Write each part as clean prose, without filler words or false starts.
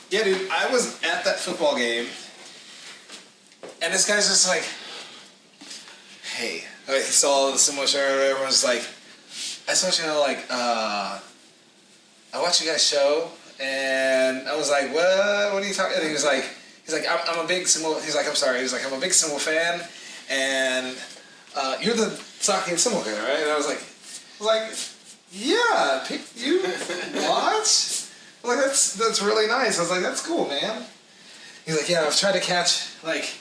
Yeah, dude, I was at that football game, and this guy's just like, hey, like, he saw the Sumo show, and everyone's like, I just want you to know, like, I watched you guys' show, and I was like, what are you talking? And he was like, I'm a big Sumo. He's like, I'm sorry. He's like, I'm a big Sumo fan, and you're the Sake and Sumo guy, right? And I was like, yeah, you what? Like that's really nice. I was like, that's cool, man. He's like, yeah, I've tried to catch, like,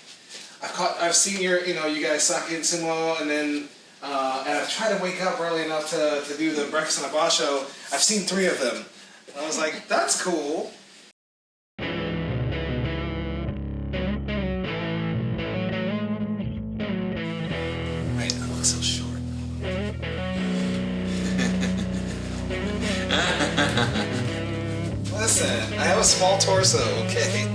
I've seen you guys Sake and Sumo, and then and I've tried to wake up early enough to do the Breakfast on a Boss show. I've seen 3 of them. And I was like, that's cool. Wait, I look so short. Listen, I have a small torso, okay?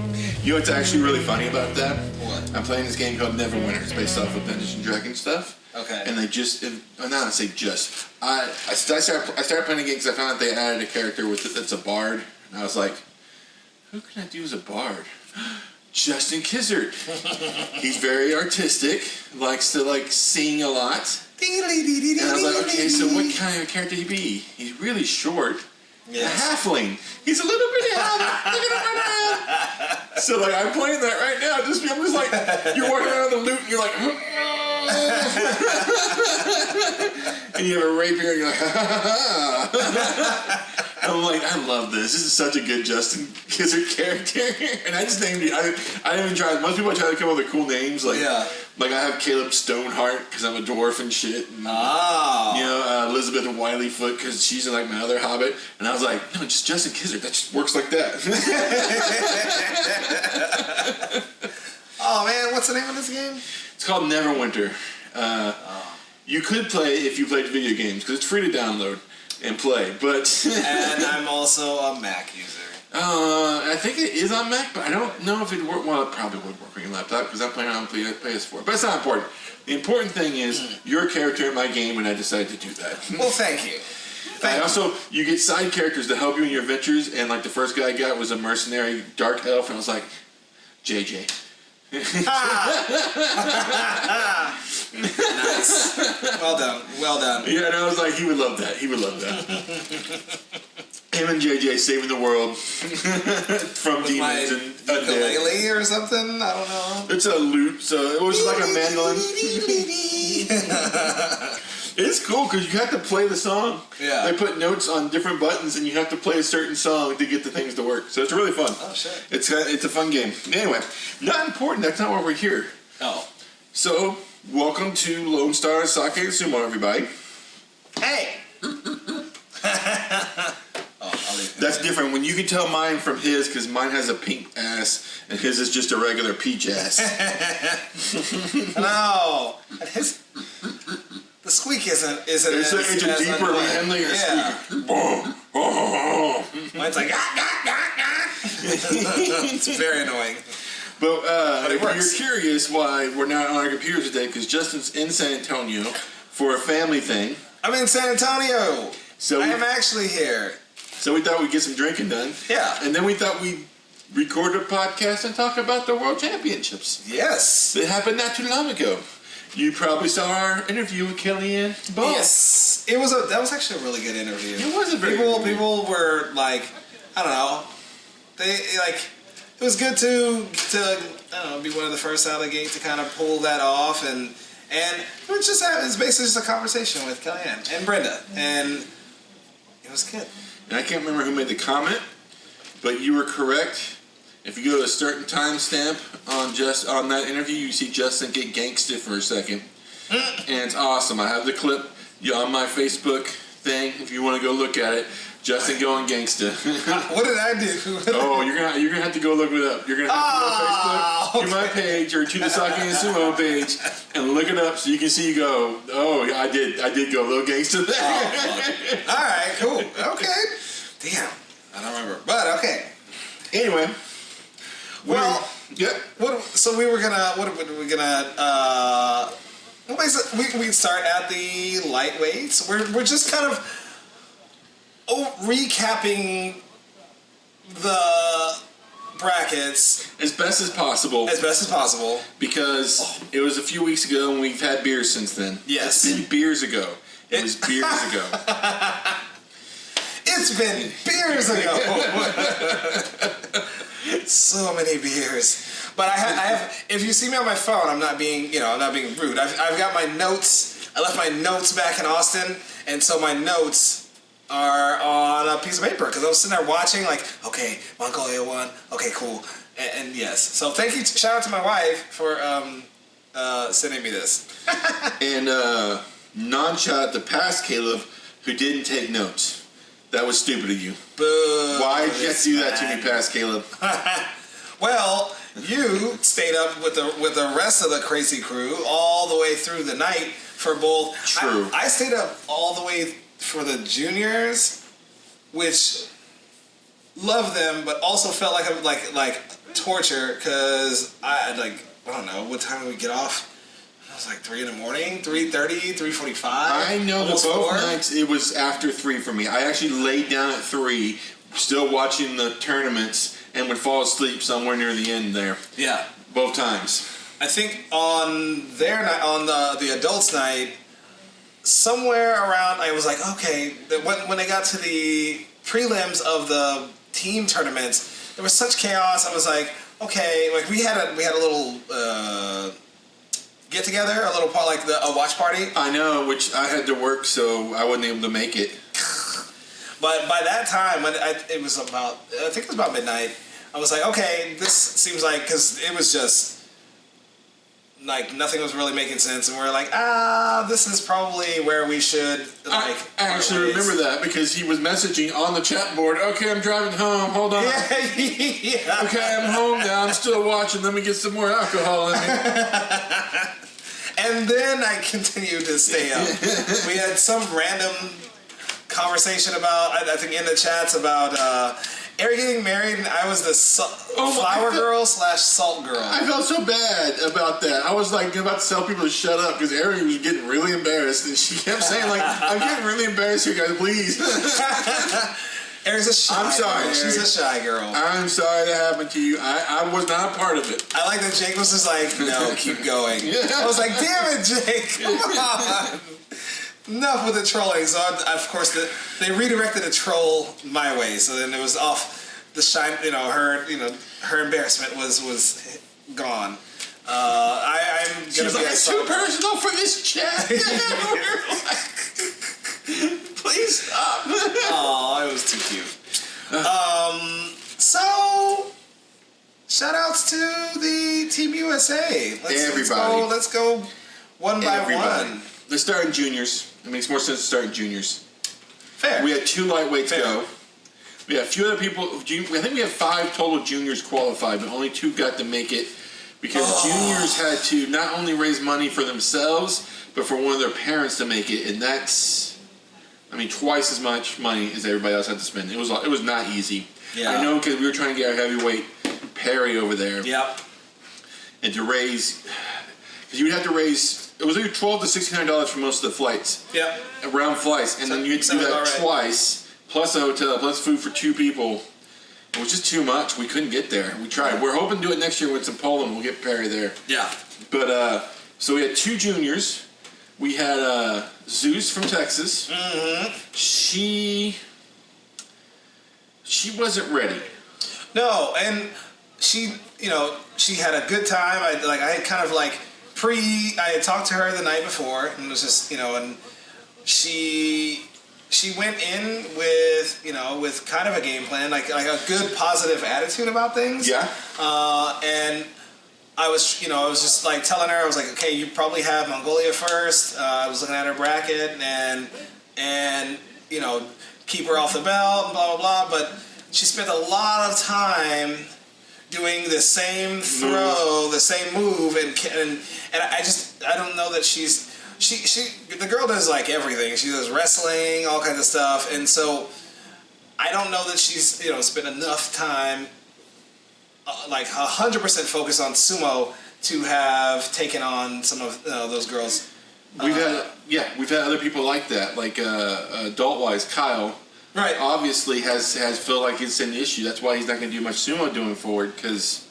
You know what's actually really funny about that? What? I'm playing this game called Neverwinter. It's based off of Dungeons and Dragons stuff. Okay. And they just, I say just. I started playing the game because I found out they added a character that's a bard. And I was like, who can I do as a bard? Justin Kizzard. He's very artistic, likes to like sing a lot. And I was like, okay, so what kind of a character he be? He's really short. Yes. A halfling. He's a little bitty halfling. Look at him right now. So like I'm playing that right now. I'm just like you're walking around the loot and you're like and you have a rapier and you're like I'm like, I love this. This is such a good Justin Kizzard character. And I just named it. I didn't even try. Most people try to come up with cool names. Like, yeah. Like I have Caleb Stoneheart because I'm a dwarf and shit. And, you know, Elizabeth Wileyfoot because she's like my other hobbit. And I was like, no, just Justin Kizzard. That just works like that. Oh, man. What's the name of this game? It's called Neverwinter. You could play if you played video games because it's free to download and play, but and I'm also a Mac user. I think it is on Mac, but I don't know if it work. Well, it probably would work on your laptop because I'm playing on PS4. But it's not important. The important thing is you're a character in my game, and I decided to do that. Well, thank you. Also, you get side characters to help you in your adventures, and like the first guy I got was a mercenary dark elf, and I was like, JJ. Nice. Well done. Well done. Yeah, and I was like, he would love that. He would love that. Him and JJ saving the world from with demons and ukulele or something. I don't know. It's a lute, so it was like a mandolin. It's cool because you have to play the song. Yeah. They put notes on different buttons, and you have to play a certain song to get the things to work. So it's really fun. Oh shit! It's a fun game. Anyway, not important. That's not why we're here. Oh. So welcome to Lone Star Sake&Sumo, everybody. Hey. That's different. When you can tell mine from his, because mine has a pink ass, and his is just a regular peach ass. No. The squeak isn't it's a deeper handling squeak. Mine's like it's very annoying. But if you're curious why we're not on our computers today, because Justin's in San Antonio for a family thing. I'm in San Antonio. So I am actually here. So we thought we'd get some drinking done. Yeah. And then we thought we'd record a podcast and talk about the World Championships. Yes. It happened not too long ago. You probably saw our interview with Kellyanne Ball. Yes. That was actually a really good interview. It was a very good interview. People were like, I don't know. They like it was good to I don't know, be one of the first out of the gate to kind of pull that off and it was basically just a conversation with Kellyanne and Brenda and it was good. And I can't remember who made the comment, but you were correct. If you go to a certain timestamp on that interview, you see Justin get gangsta for a second. And it's awesome. I have the clip on my Facebook thing if you want to go look at it. Justin going gangsta. What did I do? Oh, you're gonna have to go look it up. You're gonna have to go to Facebook, to my page, or to the Sake&Sumo page, and look it up so you can see. Go. Oh, I did go a little gangsta there. Oh, all right, cool. Okay. Damn, I don't remember, but okay. Anyway. Well, yeah. So we were gonna. What are we gonna? We start at the lightweights. We're just kind of recapping the brackets as best as possible. Because it was a few weeks ago and we've had beers since then. Yes. It's been beers ago. It was beers ago. It's been beers ago. So many beers. But I have. If you see me on my phone, I'm not being rude. I've got my notes. I left my notes back in Austin, and so my notes are on a piece of paper because I was sitting there watching, like, okay, Mongolia won. Okay, cool. And yes. So thank you. Shout out to my wife for sending me this. And non-shout out to past Caleb, who didn't take notes. That was stupid of you. Boo. Why did you have to do that to me, past Caleb? Well, you stayed up with the rest of the crazy crew all the way through the night for both. True. I stayed up all the way for the juniors, which love them, but also felt like torture because I don't know what time we get off. It was like 3 in the morning, 3:30, 3:45. I know that both 4. nights it was after 3 for me. I actually laid down at 3, still watching the tournaments, and would fall asleep somewhere near the end there. Yeah. Both times. I think on their night, on the adults' night, somewhere around, I was like, okay, when they got to the prelims of the team tournaments, there was such chaos. I was like, okay, like we had a little get together, a little part, like a watch party. I know, which I had to work, so I wasn't able to make it. But by that time, when I think it was about midnight, I was like, okay, this seems like, because it was just like nothing was really making sense, and we're like, this is probably where we should like. I actually remember that because he was messaging on the chat board. Okay, I'm driving home. Hold on. Yeah. Okay, I'm home now. I'm still watching. Let me get some more alcohol in me. And then I continued to stay up. We had some random conversation about, I think in the chats about Eric getting married, and I was the flower girl / salt girl. I felt so bad about that. I was like about to tell people to shut up because Eric was getting really embarrassed, and she kept saying like, "I'm getting really embarrassed here, guys. Please." Eric's a shy. I'm sorry, girl. She's a shy girl. I'm sorry that happened to you. I was not a part of it. I like that Jake was just like, no, keep going. I was like, damn it, Jake, come on. Enough with the trolling. So of course they redirected the troll my way. So then it was off the shine. Her embarrassment was gone. I'm gonna She was like, it's too personal for this chat. Please stop. Oh, it was too cute. So shout outs to the Team USA. Everybody. Let's go one by one. Let's start in juniors. It makes more sense to start in juniors. Fair. We had 2 lightweights go. We had a few other people. I think we had 5 total juniors qualified, but only 2 got to make it because juniors had to not only raise money for themselves, but for one of their parents to make it, and that's, twice as much money as everybody else had to spend. It was not easy. Yeah. I know because we were trying to get our heavyweight Perry over there. Yep. And to raise, because you would have to raise. It was like $1,200 to $1,600 for most of the flights. Yep. Round flights, and then you had to do that twice, plus a hotel, plus food for 2 people. It was just too much. We couldn't get there. We tried. We're hoping to do it next year with some Poland. We'll get Perry there. Yeah. But so we had 2 juniors. We had Zeus from Texas. Mm-hmm. She wasn't ready. No, and she had a good time. I had kind of like. I had talked to her the night before, and it was just, and she went in with kind of a game plan, like a good positive attitude about things. Yeah. And I was just like telling her, I was like, okay, you probably have Mongolia first. I was looking at her bracket and keep her off the belt and blah, blah, blah. But she spent a lot of time doing the same throw, the same move, and I don't know that the girl does like everything. She does wrestling, all kinds of stuff, and so I don't know that she's spent enough time like 100% focused on sumo to have taken on some of those girls. We've had other people like that, like adult wise Kyle Right. obviously has felt like it's an issue. That's why he's not going to do much sumo doing forward, because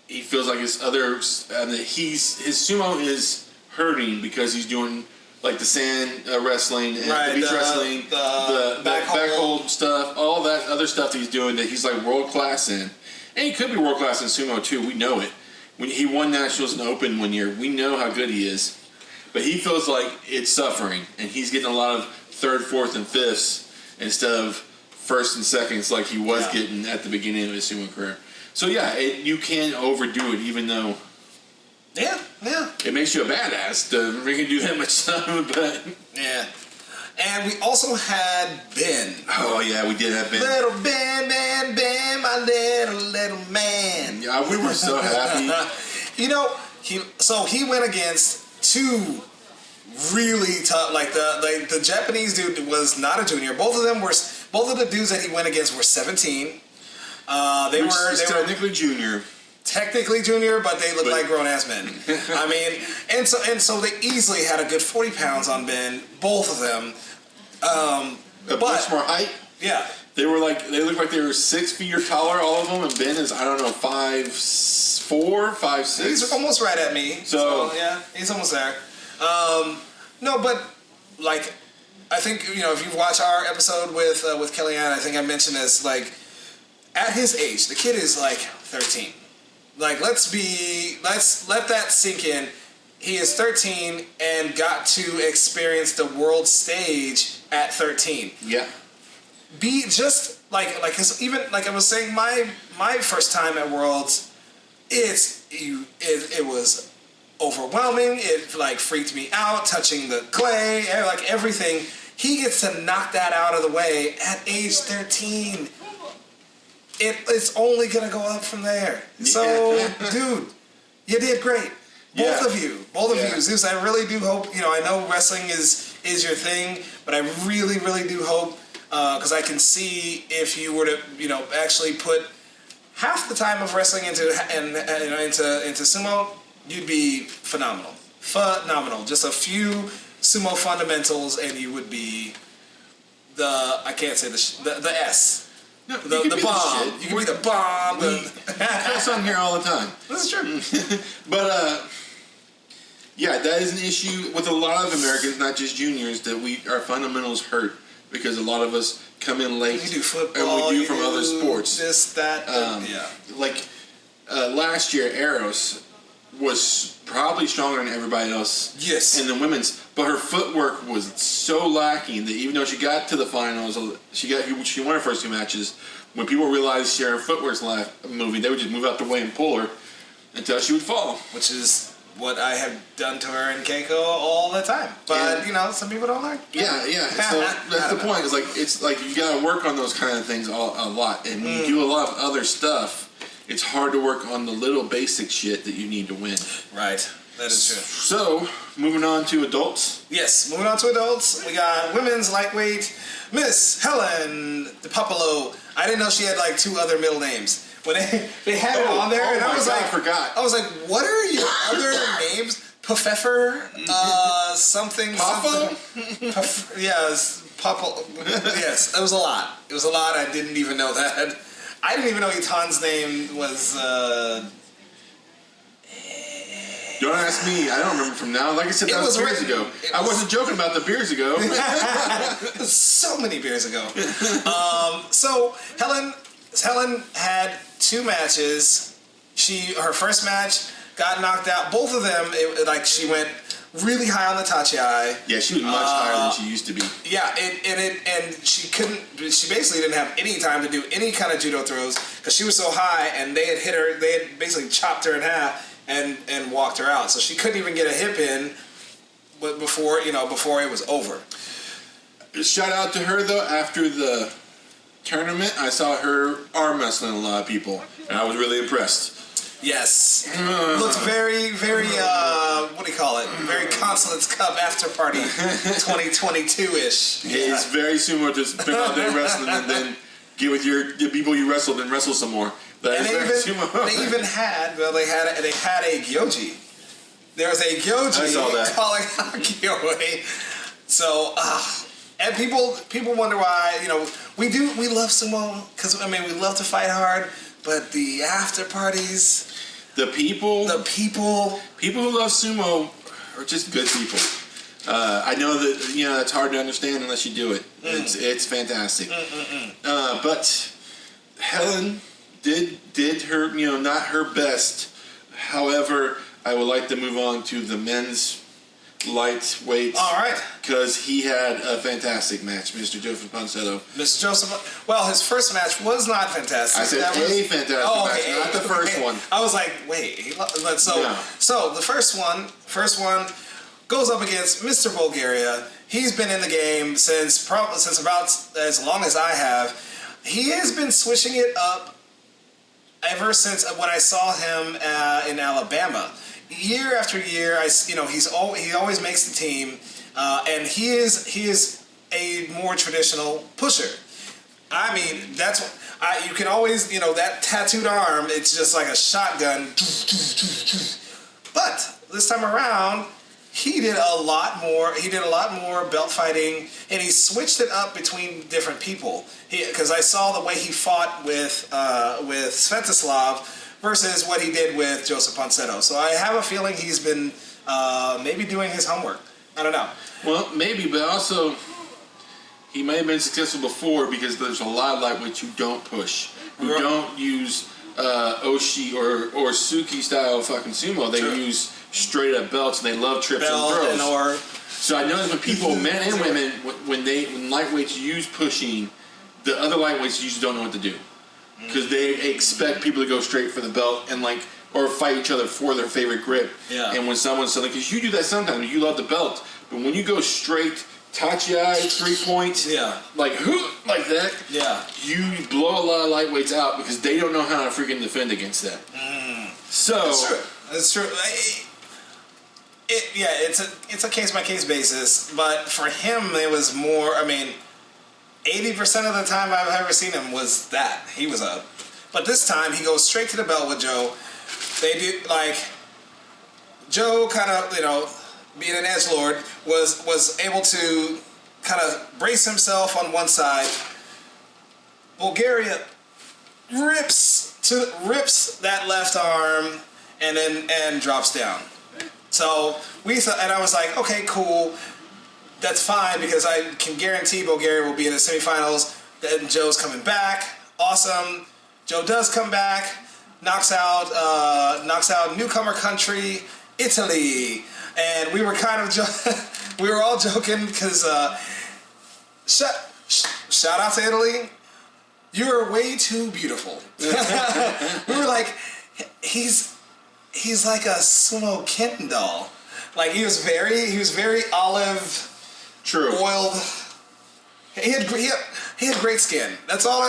he feels like his sumo is hurting because he's doing like the sand wrestling and the beach wrestling, the back hold stuff, all that other stuff that he's doing that he's like world class in. And he could be world class in sumo too. We know it. When he won nationals and open one year, we know how good he is. But he feels like it's suffering, and he's getting a lot of third, fourth, and fifths instead of first and seconds like he was getting at the beginning of his sumo career. So yeah, you can overdo it, even though it makes you a badass to really do that much stuff. But yeah. And we also had Ben. Oh yeah, we did have Ben. Little Ben, my little man. Yeah, we were so happy. You know, he went against two really tough. Like the Japanese dude was not a junior. Both of the dudes that he went against were 17. They were technically junior. Technically junior, but they look like grown-ass men. I mean, and so they easily had a good 40 pounds on Ben, both of them. Much more height. Yeah. They looked like they were 6 feet or taller, all of them, and Ben is, I don't know, 5'4", 5'6". He's almost right at me. So yeah, he's almost there. No, but like, I think, you know, if you've watched our episode with Kellyanne, I think I mentioned this, like, at his age, the kid is like 13. Like, let that sink in. He is 13 and got to experience the world stage at 13. Yeah. Be just like, cause even like I was saying, my first time at Worlds, it was overwhelming. It like freaked me out, touching the clay, like everything. He gets to knock that out of the way at age 13. It's only gonna go up from there. So, dude, you did great. Both of you, Zeus. I really do hope. You know, I know wrestling is your thing, but I really, really do hope, because I can see if you were to, you know, actually put half the time of wrestling into sumo, you'd be phenomenal. Phenomenal. Just a few sumo fundamentals, and you would be the S. No, the bomb. You can be the bomb. That's on here all the time. This is true. But yeah, that is an issue with a lot of Americans, not just juniors, that our fundamentals hurt because a lot of us come in late. You do football, and we do from other sports. This, that, yeah. Like last year, Eros was probably stronger than everybody else. Yes. In the women's, but her footwork was so lacking that even though she got to the finals, she won her first 2 matches. When people realized her footwork's moving, they would just move out the way and pull her until she would fall. Which is what I have done to her in Keiko all the time. But you know, some people don't learn. Yeah. So that's the point. It's like you gotta work on those kind of things a lot, and when you do a lot of other stuff, it's hard to work on the little basic shit that you need to win. Right. That is true. So, moving on to adults. Yes, moving on to adults. We got women's lightweight, Miss Helen DePapalo. I didn't know she had like 2 other middle names. When they had it on there, and I was like, I forgot. I was like, what are your other names? Pfeffer, something. Papa? Yes, Papa. Yes, it was a lot. It was a lot. I didn't even know that. I didn't even know Itan's name was. Don't ask me. I don't remember from now. Like I said, that was beers ago. I wasn't joking about the beers ago. So many beers ago. So Helen had 2 matches. Her first match got knocked out. Both of them, she went really high on the tachi. Yeah, she was much higher than she used to be. Yeah, and she couldn't. She basically didn't have any time to do any kind of judo throws because she was so high, and they had hit her. They had basically chopped her in half and walked her out. So she couldn't even get a hip in before it was over. Shout out to her though. After the tournament, I saw her arm wrestling a lot of people, and I was really impressed. Yes. Looks very, very, what do you call it? Very Consulate's Cup after party 2022-ish. Yeah. It's very similar to spend all day wrestling and then get with the people you wrestled and wrestle some more. They even had, they had a gyoji. There was a gyoji I saw that. calling out gyoji. So, And people wonder why, we love sumo because we love to fight hard, but the after parties, the people who love sumo are just good people. I know that it's hard to understand unless you do it. It's fantastic. But Helen did her not her best. However, I would like to move on to the men's lightweight. All right. Because he had a fantastic match, Mr. Joseph Ponsetto. Mr. Joseph, well, his first match was not fantastic. I said fantastic match, not the first one. I was like, wait. So the first one goes up against Mr. Bulgaria. He's been in the game since about as long as I have. He has been switching it up ever since when I saw him in Alabama. Year after year, he always makes the team, and he is a more traditional pusher. I mean, you can always, that tattooed arm, it's just like a shotgun. But this time around, he did a lot more belt fighting, and he switched it up between different people. Because I saw the way he fought with Svetoslav versus what he did with Joseph Ponsetto. So I have a feeling he's been maybe doing his homework. I don't know. Well, maybe, but also he may have been successful before because there's a lot of lightweights who don't push, who don't use Oshi or Suki style fucking sumo. They use straight up belts, and they love trips and throws. So I know that when people, men and women, when lightweights use pushing, the other lightweights usually don't know what to do. Because they expect people to go straight for the belt and or fight each other for their favorite grip. Yeah. And when someone's something, because you do that sometimes, you love the belt, but when you go straight, tachi-eye, 3 points, like that, you blow a lot of lightweights out because they don't know how to freaking defend against that. So that's true. It's a case by case basis, but for him it was more. 80% of the time I've ever seen him was that. But this time he goes straight to the belt with Joe. They do, Joe kind of, being an edgelord, was able to kind of brace himself on one side. Bulgaria rips that left arm and drops down. So we thought, and I was like, okay, cool. That's fine because I can guarantee Bulgaria will be in the semifinals. Then Joe's coming back. Awesome. Joe does come back. Knocks out newcomer country Italy, and we were kind of we were all joking because shout out to Italy. You're way too beautiful. We were like, he's like a sumo Ken doll. Like he was very olive. True. Oiled. He had great skin. That's all.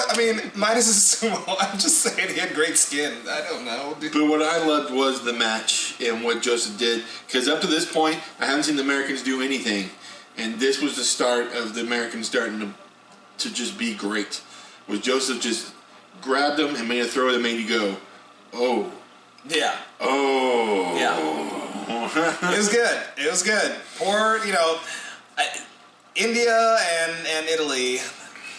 Minus his sumo. I'm just saying he had great skin. I don't know. But what I loved was the match and what Joseph did. Because up to this point, I haven't seen the Americans do anything, and this was the start of the Americans starting to just be great. Was Joseph just grabbed them and made a throw that made you go, oh. Yeah. Oh. Yeah. It was good. Poor, India and Italy,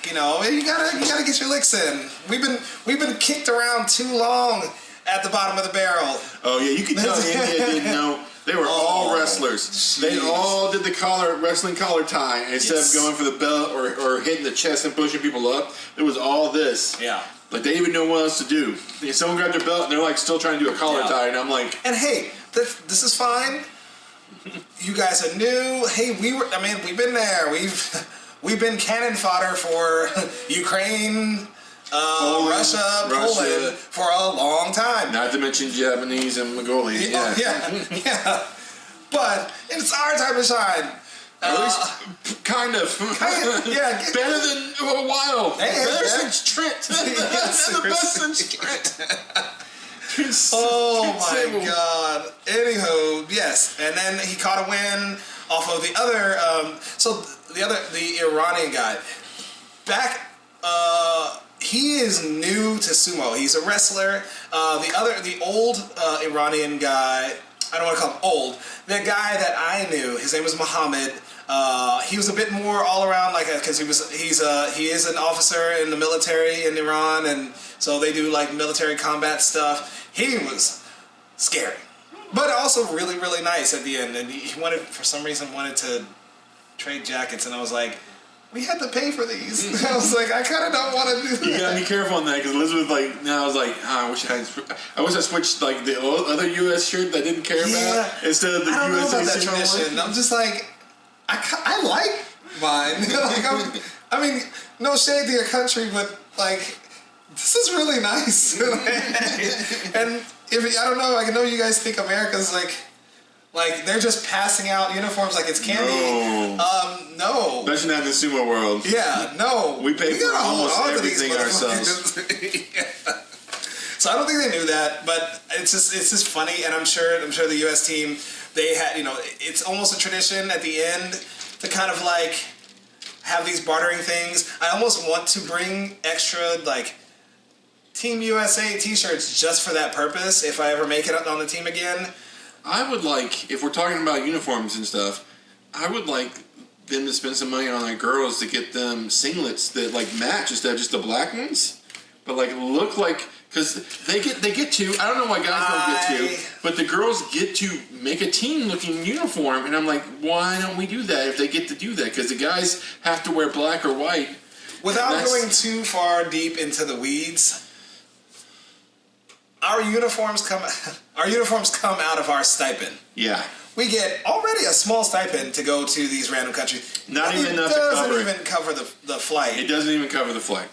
you gotta get your licks in. We've been kicked around too long at the bottom of the barrel. Oh yeah, you can tell India didn't know. They were all wrestlers. Geez. They all did the wrestling collar tie instead of going for the belt or hitting the chest and pushing people up. It was all this. Yeah. Like they didn't even know what else to do. Someone grabbed their belt and they're still trying to do a collar tie, and I'm like, and hey, this is fine. You guys are new. Hey, we've been there. We've been cannon fodder for Ukraine, Russia, Poland for a long time. Not to mention Japanese and Mongolian. Yeah. But it's our time to shine. At least, kind of. Yeah. Better than a while. Better since Trent. The best since Trent. Oh my God. Anywho, yes, and then he caught a win off of the other. The Iranian guy. He is new to sumo. He's a wrestler. The old Iranian guy. I don't want to call him old. The guy that I knew, his name was Muhammad. He was a bit more all around, like, because he is an officer in the military in Iran, and so they do like military combat stuff. He was scary, but also really, really nice at the end. And he wanted, for some reason, wanted to trade jackets, and I was like, we had to pay for these. I was like, I kind of don't want to do that. You gotta be careful on that, because Elizabeth, like, now I was like, I wish I switched like the other U.S. shirt that I didn't care about instead of the I don't know USA about that tradition. I'm just like, I like mine. Like, I mean, no shade to your country, but like, this is really nice. And I don't know, I know you guys think America's like they're just passing out uniforms like it's candy. No. Especially not in the sumo world. Yeah, no. We pay for almost everything ourselves. Yeah. So I don't think they knew that, but it's just funny, and I'm sure the U.S. team, they had, it's almost a tradition at the end to kind of like have these bartering things. I almost want to bring extra like Team USA t-shirts just for that purpose if I ever make it on the team again. I would like, if we're talking about uniforms and stuff, I would like them to spend some money on like girls to get them singlets that like match instead of just the black ones, but like look like, because they get to, I don't know why guys don't get to, but the girls get to make a team looking uniform, and I'm like, why don't we do that if they get to do that? Because the guys have to wear black or white. Without going too far deep into the weeds, our uniforms come out of our stipend. Yeah. We get already a small stipend to go to these random countries. Not even enough to cover it. It doesn't even cover the flight. It doesn't even cover the flight.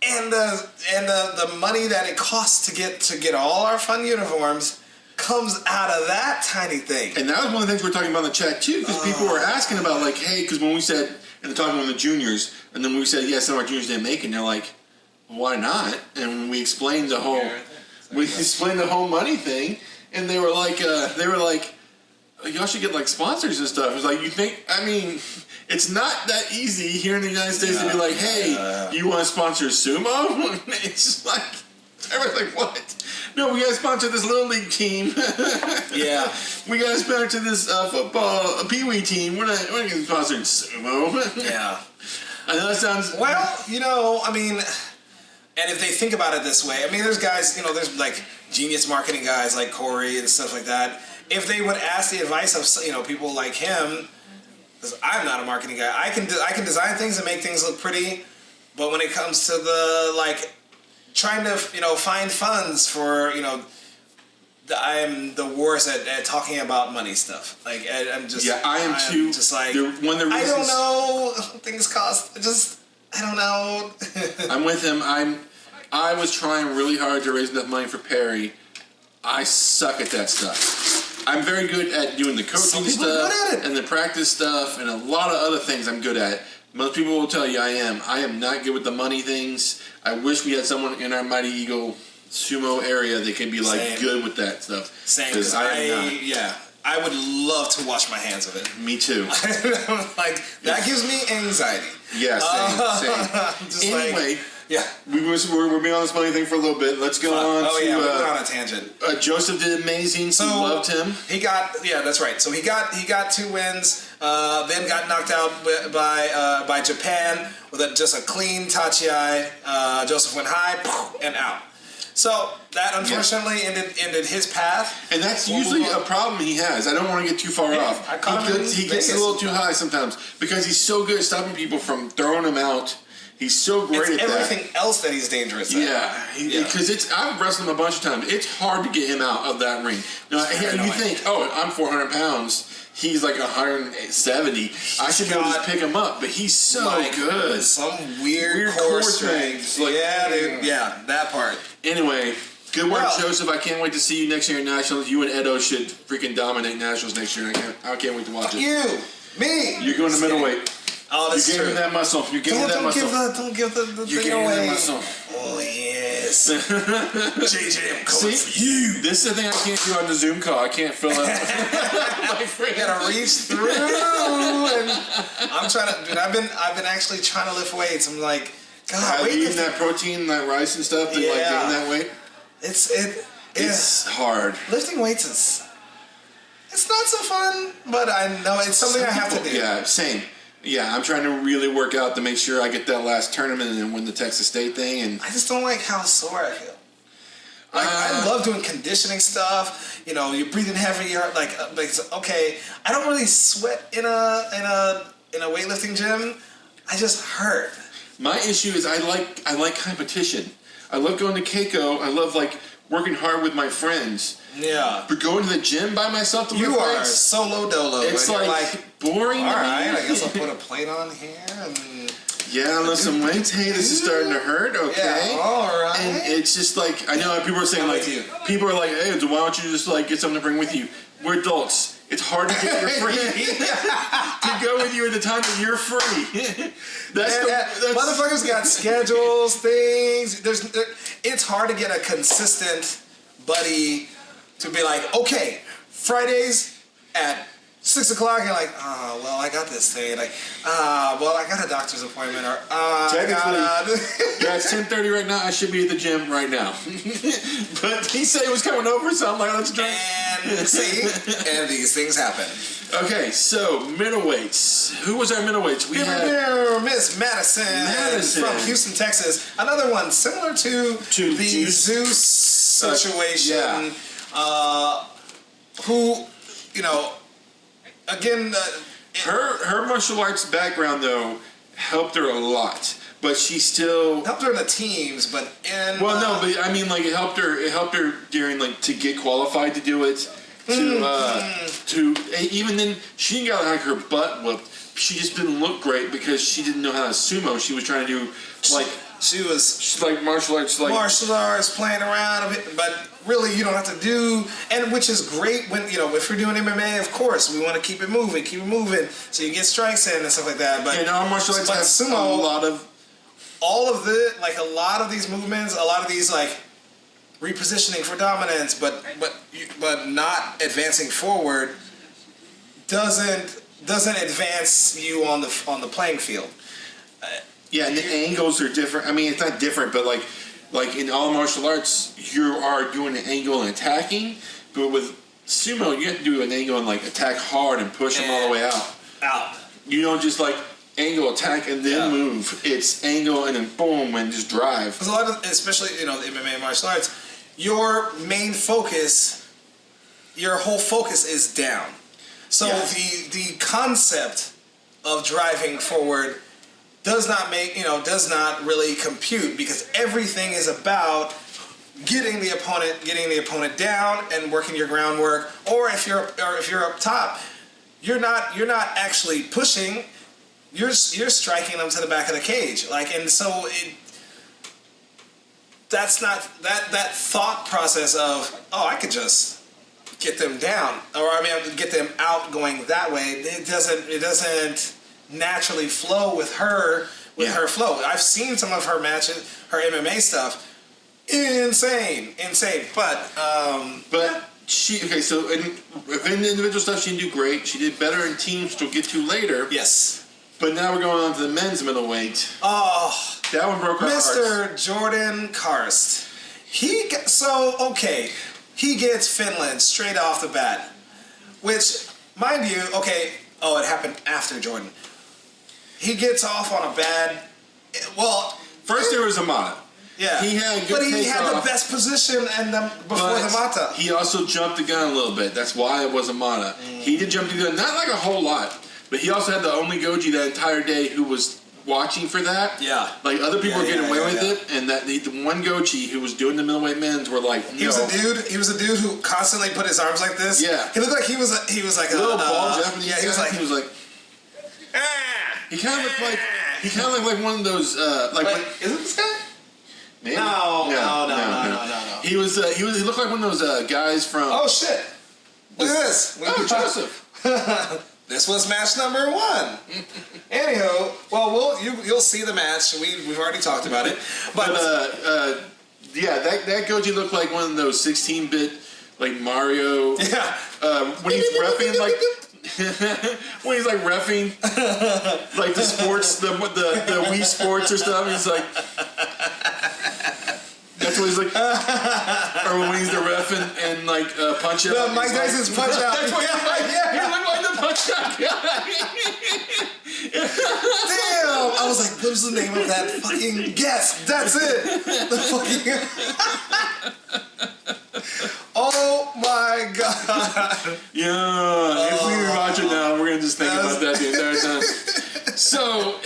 And the money that it costs to get all our fun uniforms comes out of that tiny thing. And that was one of the things we were talking about in the chat too, because people were asking about like, hey, because when we said, and they're talking about the juniors, and then we said, yes, some of our juniors didn't make it, and they're like, why not? And we explained the whole money thing, and they were like, y'all should get like sponsors and stuff. It's like, you think, I mean, it's not that easy here in the United States to be like, hey, you want to sponsor sumo? It's just like, everyone's like, what? No, we got to sponsor this little league team. Yeah. We got to sponsor this football pee-wee team. We're not going to sponsor sumo. Yeah. I know that sounds... Well, I mean... And if they think about it this way, I mean, there's guys, there's like genius marketing guys like Corey and stuff like that. If they would ask the advice of, people like him, because I'm not a marketing guy, I can design things and make things look pretty, but when it comes to the like trying to find funds for I'm the worst at talking about money stuff. Like I'm just I am too. Just like one of the reasons, I don't know things cost. I don't know. I'm with him. I was trying really hard to raise enough money for Perry. I suck at that stuff. I'm very good at doing the coaching stuff and the practice stuff and a lot of other things I'm good at. Most people will tell you I am. I am not good with the money things. I wish we had someone in our Mighty Eagle sumo area that can be like good with that stuff. Same, because I would love to wash my hands of it. Me too. Like that gives me anxiety. Yeah, same. Just anyway, yeah, we're being on this money thing for a little bit. Let's go on. Oh yeah, we went on a tangent. Joseph did amazing. So loved him. He got that's right. So he got 2 wins. Then got knocked out by Japan with just a clean tachiai. Joseph went high and out. So that unfortunately ended his path. And that's usually a problem he has. I don't want to get too far off. He gets a little too high sometimes because he's so good at stopping people from throwing him out. He's so great at that. Everything else that he's dangerous at. Yeah, because I've wrestled him a bunch of times. It's hard to get him out of that ring. Now, you think, I'm 400 pounds. He's like 170. I should be able to just pick him up, but he's so good. Some weird core strength. Like, dude. Yeah, that part. Anyway, good work, Joseph. I can't wait to see you next year at Nationals. You and Edo should freaking dominate Nationals next year. I can't wait to watch it. Me. You're going to middleweight. Oh, that's true. You're giving that muscle. You're giving that muscle. Don't give the You're thing giving away. that muscle. Oh, yes. JJ, I'm coming for you. This is the thing I can't do on the Zoom call. I can't fill out. You gotta reach through. And I'm trying to, dude, I've been actually trying to lift weights. I'm like, God, have you eaten that protein, that rice and stuff, that like gain that weight? It's hard. Lifting weights is It's not so fun, but I know it's something I have to do. Yeah, same. Yeah, I'm trying to really work out to make sure I get that last tournament and win the Texas State thing. And I just don't like how sore I feel. Like, I love doing conditioning stuff. You know, you're breathing heavy. You're like it's okay. I don't really sweat in a weightlifting gym. I just hurt. My issue is I like competition. I love going to Keiko. I love like working hard with my friends. Yeah. But going to the gym by myself to you lift are weights, solo dolo. it's like boring. All right, I guess I'll put a plate on here and. Yeah, unless some weights. Hey, this is starting to hurt. Okay. Yeah, all right. And it's just like I know people are saying like people are like, hey, why don't you just like get something to bring with you? We're adults. It's hard to get your friend to go with you at the time that you're free. that's motherfuckers got schedules, things. It's hard to get a consistent buddy to be like, okay, Fridays at 6 o'clock, you're like, oh, well, I got this thing. Like, well, I got a doctor's appointment. Or, technically, yeah, it's 10:30 right now. I should be at the gym right now. But he said he was coming over, so I'm like, let's drink. And see, and these things happen. Okay, so middleweights. Who was our middleweights? We had Miss Madison from Houston, Texas. Another one similar to the Zeus situation. Who, you know. Again, her martial arts background though helped her a lot, but she still helped her in the teams. But but I mean, like it helped her during like to get qualified to do it. To even then she got like her butt whooped. She just didn't look great because she didn't know how to sumo. She was trying to do like she's like martial arts playing around, but really you don't have to do, and which is great when if you're doing MMA, of course we want to keep it moving, so you get strikes in and stuff like that. But martial arts have sumo, a lot of a lot of these movements, a lot of these like repositioning for dominance, but not advancing forward doesn't advance you on the playing field. Yeah, and the angles are different. I mean, it's not different, but like in all martial arts, you are doing an angle and attacking. But with sumo, you have to do an angle and like attack hard and push them all the way out. You don't just like angle, attack, and then move. It's angle and then boom and just drive. Because a lot of, especially the MMA martial arts, your main focus, your whole focus is down. So the concept of driving forward does not really compute, because everything is about getting the opponent down and working your groundwork. Or if you're up top, you're not actually pushing. You're striking them to the back of the cage. That's not that thought process of, oh, I could just get them down, or I mean get them out going that way. It doesn't naturally flow with her flow. I've seen some of her matches, her MMA stuff. Insane. But she so in individual stuff she did great. She did better in teams, which we'll get to later. Yes. But now we're going on to the men's middleweight. Oh, that one broke our hearts. Mr. Jordan Karst. He gets Finland straight off the bat, which, mind you, it happened after Jordan. He gets off on a bad. Well, first there was Amata. Yeah, he had the best position before the Mata. He also jumped the gun a little bit. That's why it was Amata. He did jump the gun, not like a whole lot, but he also had the only goji that entire day who was watching for that. Yeah, like other people were getting away with it, and that the one goji who was doing the middleweight men's were like, He was a dude who constantly put his arms like this. Yeah, he looked like he was like a little bald Japanese. Yeah, he was like. He kind of looked like one of those Wait, is it this guy? Maybe. No. He looked like one of those guys from. Oh shit! Look at this. Joseph. This was match number 1. Anyhow, well, you'll see the match. We've already talked about it, but that goji looked like one of those 16-bit like Mario. Yeah. When he's reffing like. When he's like reffing like the sports, the Wii Sports or stuff, he's like, that's when he's like, or when he's the ref and like punch out. No, Mike Tyson's punch out. That's what he looked like. Yeah. He looked like the punch out guy. Damn! I was like, what was the name of that fucking guest? That's it. The fucking. Oh my god. Yeah. If we watch it now, we're gonna just think about that the entire time. So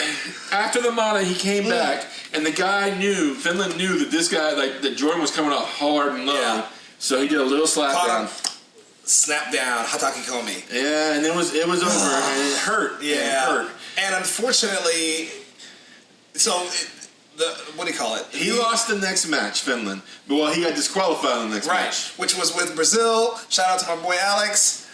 after the Mata, he came back, and the guy Finland knew that this guy, like that Jordan was coming off hard and low. Yeah. So he did a little slap down. Snap down, Hataki Komi. Yeah, and it was over, and it hurt. Yeah, it hurt. And unfortunately, what do you call it? He lost the next match, Finland. But he got disqualified in the next match. Which was with Brazil. Shout out to my boy Alex.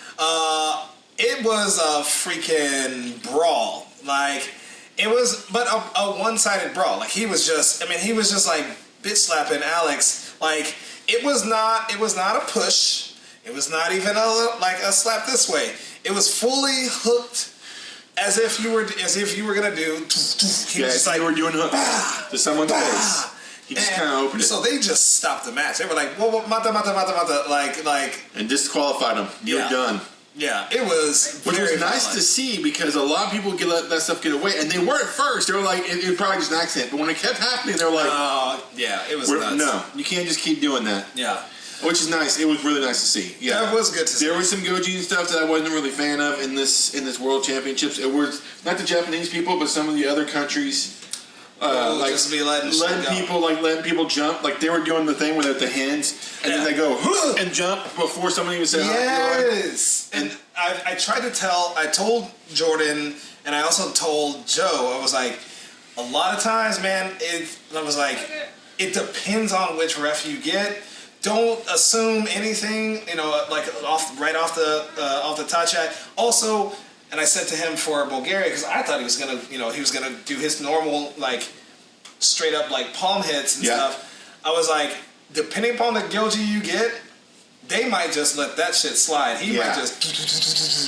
It was a freaking brawl. Like, it was, but a one-sided brawl. Like, he was just like bitch slapping Alex. Like, it was not a push. It was not even a slap this way. It was fully hooked, as if you were gonna do. He was just like, you were doing hook to someone's face. He just kind of opened it. So they just stopped the match. They were like, whoa, mata, like, and disqualified him. You're done. Yeah, it was. Which was nice to see, because a lot of people let that stuff get away, and they were at first. They were like, it was probably just an accident, but when it kept happening, they were like, yeah, it was nuts. No, you can't just keep doing that. Yeah. Which is nice. It was really nice to see. Yeah, that was good to see. There was some Goji and stuff that I wasn't really a fan of in this World Championships. It was not the Japanese people, but some of the other countries. Like just be letting people jump. Like they were doing the thing with the hands, and then they go and jump before somebody even said. Yes. And I told Jordan, and I also told Joe. I was like, a lot of times, man. It depends on which ref you get. Don't assume anything, like right off the touch. Also, and I said to him for Bulgaria, because I thought he was gonna do his normal like straight up like palm hits and stuff. I was like, depending upon the Gyoji you get, they might just let that shit slide. He might just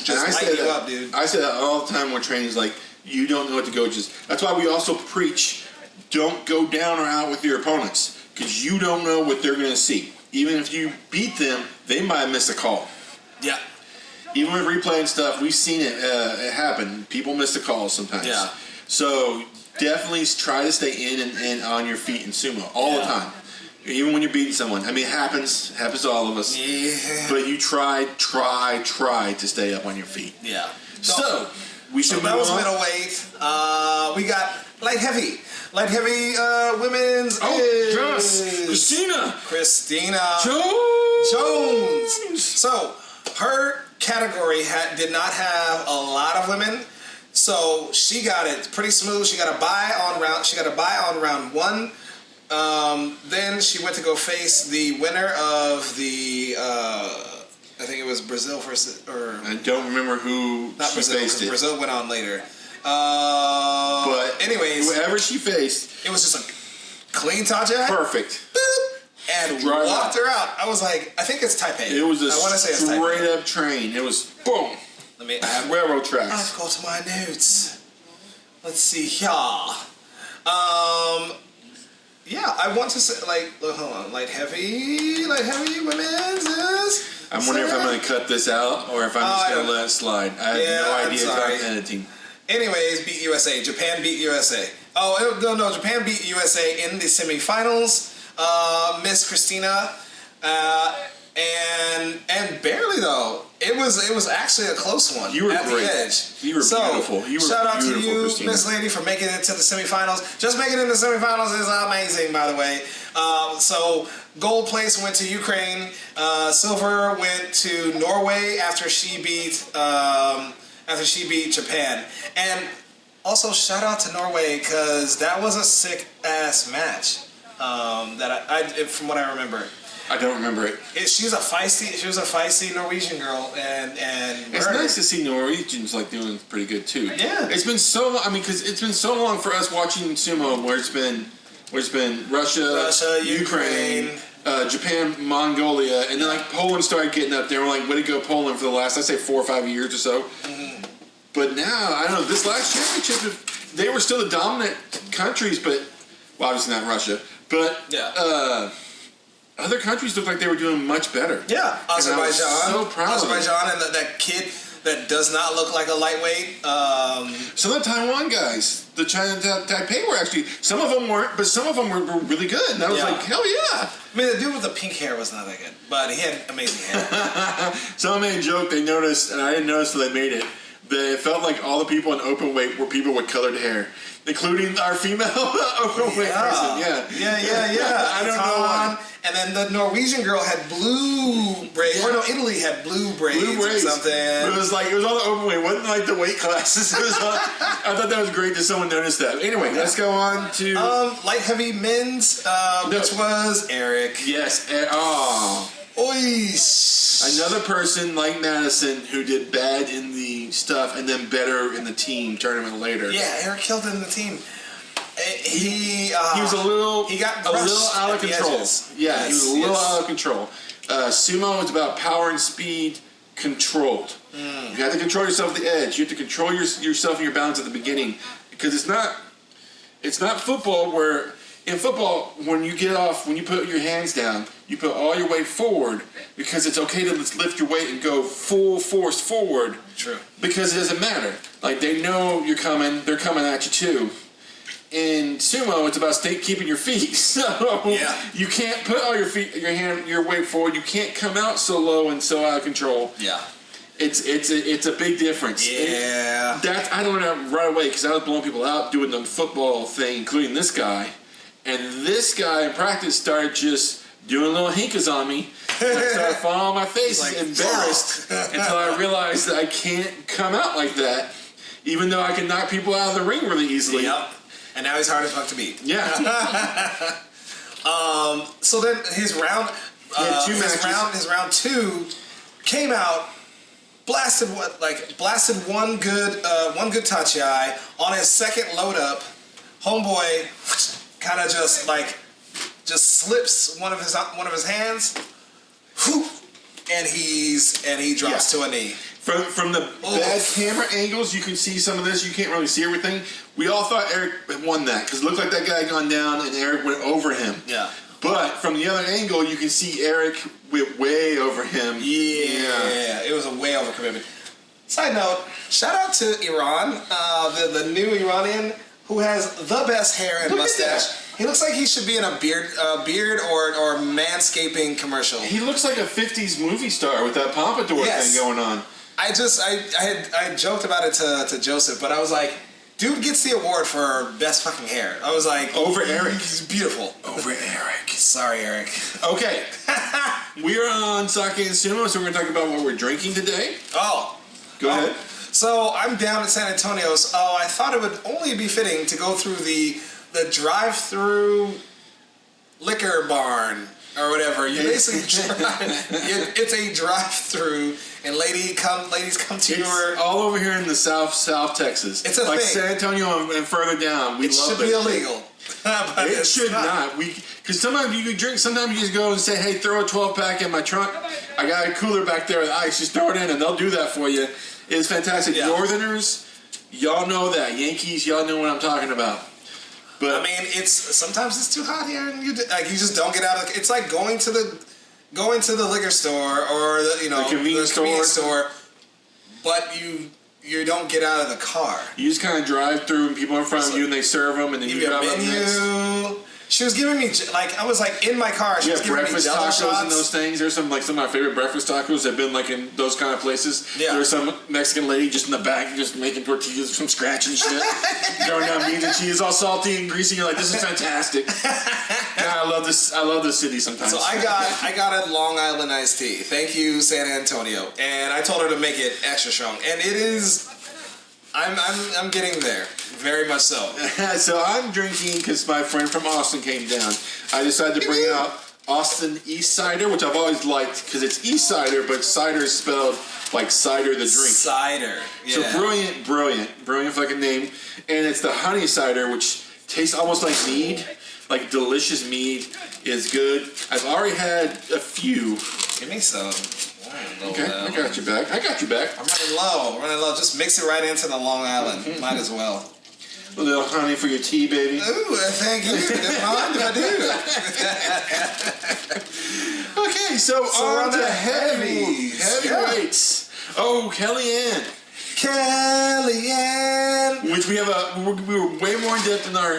light you up, dude. I say that all the time when training's like, you don't know what the Gyoji is. That's why we also preach, don't go down or out with your opponents, because you don't know what they're gonna see. Even if you beat them, they might miss a call. Yeah. Even with replay and stuff, we've seen it happen. People miss the calls sometimes. Yeah. So definitely try to stay in and on your feet in sumo all the time. Even when you're beating someone. I mean, it happens to all of us. Yeah. But you try to stay up on your feet. Yeah. So we should move that was on. Middleweight. We got light heavy. Light heavy women's is Christina Jones. So her category did not have a lot of women, so she got it pretty smooth. She got a bye on round one. Then she went to go face the winner of the I think it was Brazil versus I don't remember who not she Brazil, faced it. Brazil went on later. But anyways, whoever she faced, it was just a clean Taja. Perfect. Boop, and walked her out. I was like, I think it's Taipei. It was a straight up train. It was boom. I have railroad tracks. I have to go to my notes. Let's see here. Yeah, I want to say hold on, light heavy women's is. I'm wondering if I'm going to cut this out or if I'm just going to let it slide. I have no idea about editing. Anyways, beat USA. Japan beat USA. Oh, no. Japan beat USA in the semifinals. Miss Christina. And barely, though. It was actually a close one. You were at great. The edge. You were beautiful. Shout out to you, Miss Lady, for making it to the semifinals. Just making it to the semifinals is amazing, by the way. So gold place went to Ukraine. Silver went to Norway after she beat Japan. And also shout out to Norway, because that was a sick ass match. That I from what I remember. I don't remember it. She was a feisty Norwegian girl, and it's nice to see Norwegians doing pretty good too. Yeah, it's been so long. I mean, because it's been so long for us watching sumo, where it's been Russia, Ukraine, Japan, Mongolia, and then Poland started getting up there. We're like, way to go, Poland, for the last 4 or 5 years or so. Mm-hmm. But now I don't know. This last championship, they were still the dominant countries, but obviously not Russia. But other countries looked like they were doing much better. Yeah, Azerbaijan. So proud of them. Azerbaijan and that kid that does not look like a lightweight. Some of the Taiwan guys, the China Taipei were actually, some of them weren't, but some of them were really good. And I was like, hell yeah. I mean, the dude with the pink hair was not that good, but he had amazing hair. Someone made a joke they noticed, and I didn't notice until they made it, that it felt like all the people in open weight were people with colored hair, including our female open weight person. Yeah. I don't know why. And then the Norwegian girl had blue braids. Yeah. Or no, Italy had blue braids or something. But it was all the open weight. It wasn't like the weight classes. It was I thought that was great that someone noticed that. Anyway, let's go on to light heavy men's, which was Eric. Yes. Oish. Another person like Madison who did bad in the stuff and then better in the team tournament later. Yeah, Eric killed it in the team. He was a little out of control. Yeah, he was a little out of control. Sumo is about power and speed controlled. You have to control yourself at the edge. You have to control yourself and your balance at the beginning, because it's not football where in football when you get off, when you put your hands down, you put all your weight forward because it's okay to lift your weight and go full force forward. True. Because it doesn't matter. Like they know you're coming, they're coming at you too. In sumo, it's about keeping your feet. So you can't put all your weight forward. You can't come out so low and so out of control. Yeah, it's a big difference. Yeah, I don't know right away because I was blowing people out doing the football thing, including this guy, and this guy in practice started just doing little hinkas on me. And I started falling on my face, embarrassed, until I realized that I can't come out like that, even though I can knock people out of the ring really easily. Yep. And now he's hard as fuck to beat. Yeah. So then his round, his round 2 came out, blasted one good touchy eye on his second load up. Homeboy kind of just slips one of his hands, and he drops to a knee. From the bad camera angles, you can see some of this. You can't really see everything. We all thought Eric won that because it looked like that guy had gone down and Eric went over him. Yeah. But from the other angle, you can see Eric went way over him. Yeah. It was a way over commitment. Side note, shout out to Iran, the new Iranian who has the best hair and mustache. He looks like he should be in a beard or manscaping commercial. He looks like a 50s movie star with that pompadour thing going on. I joked about it to Joseph, but I was like, dude gets the award for best fucking hair. I was like, over Eric. He's beautiful. Over Eric. Sorry, Eric. Okay. We are on Sake&Sumo, so we're going to talk about what we're drinking today. Oh. Go ahead. So I'm down in San Antonio, so I thought it would only be fitting to go through the drive-through liquor barn or whatever. You basically it's a drive-through, and ladies come to your all over here in the South Texas. It's a like thing. San Antonio and further down. It should be illegal. But it should not. Because sometimes you can drink. Sometimes you just go and say, "Hey, throw a 12-pack in my trunk. I got a cooler back there with ice. Just throw it in, and they'll do that for you." It's fantastic. Yeah. Northerners, y'all know that. Yankees, y'all know what I'm talking about. But I mean, sometimes it's too hot here, and you just don't get out of. It's like going to the liquor store or the convenience store, but you don't get out of the car. You just kind of drive through, and people in front of you, and they serve them, and then you drive up next. She was giving me I was like in my car. She was giving me breakfast Jello tacos shots. And those things. There's some of my favorite breakfast tacos have been like in those kind of places. Yeah. There's some Mexican lady just in the back just making tortillas from scratch and shit, throwing down beans and cheese, all salty and greasy. You're like, this is fantastic. God, I love this. I love this city sometimes. So I got a Long Island iced tea. Thank you, San Antonio. And I told her to make it extra strong, and it is. I'm getting there, very much so. So I'm drinking because my friend from Austin came down. I decided to bring out Austin East Cider, which I've always liked because it's East Cider, but cider is spelled like cider the drink. Cider. Yeah. So brilliant fucking name. And it's the honey cider, which tastes almost like mead, like delicious mead. Is good. I've already had a few. Give me some. Okay, I got you back. I'm running low. Just mix it right into the Long Island. Might as well. A little honey for your tea, baby. Ooh, thank you. Didn't mind if I do. So on to heavies. heavyweights. Yeah. Oh, Kellyanne. Which we were way more in depth in our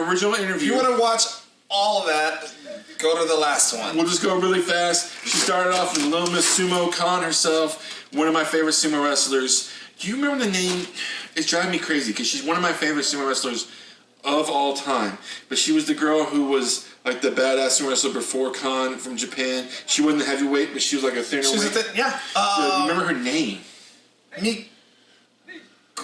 original interview. If you want to watch all of that, go to the last one. We'll just go really fast. She started off with Little Miss Sumo, Khan herself, one of my favorite sumo wrestlers. Do you remember the name? It's driving me crazy because she's one of my favorite sumo wrestlers of all time. But she was the girl who was like the badass sumo wrestler before Khan from Japan. She wasn't the heavyweight, but she was like a thinner weight. Yeah. Remember her name? Miko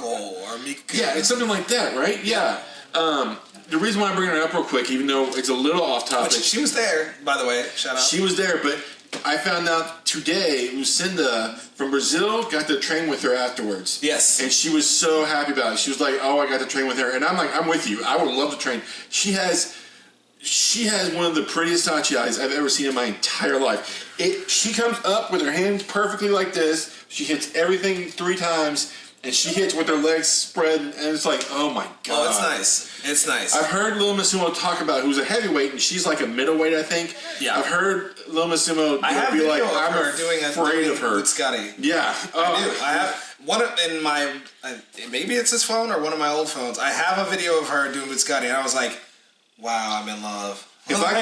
or Miko. Yeah, it's something like that, right? Yeah. The reason why I'm bringing her up real quick, even though it's a little off topic. She was there, by the way. Shout out. She was there, but I found out today Lucinda from Brazil got to train with her afterwards. Yes. And she was so happy about it. She was like, oh, I got to train with her. And I'm like, I'm with you. I would love to train. She has one of the prettiest tachi eyes I've ever seen in my entire life. She comes up with her hands perfectly like this. She hits everything 3 times. And she hits with her legs spread, and it's like, oh my god. Oh, it's nice. It's nice. I've heard Lil Masumo talk about who's a heavyweight, and she's like a middleweight, I think. Yeah. I've heard Lil Masumo be like, I'm afraid of her. With Scotty. Yeah. I do. I have one in my, maybe it's his phone or one of my old phones. I have a video of her doing with Scotty, and I was like, wow, I'm in love. If I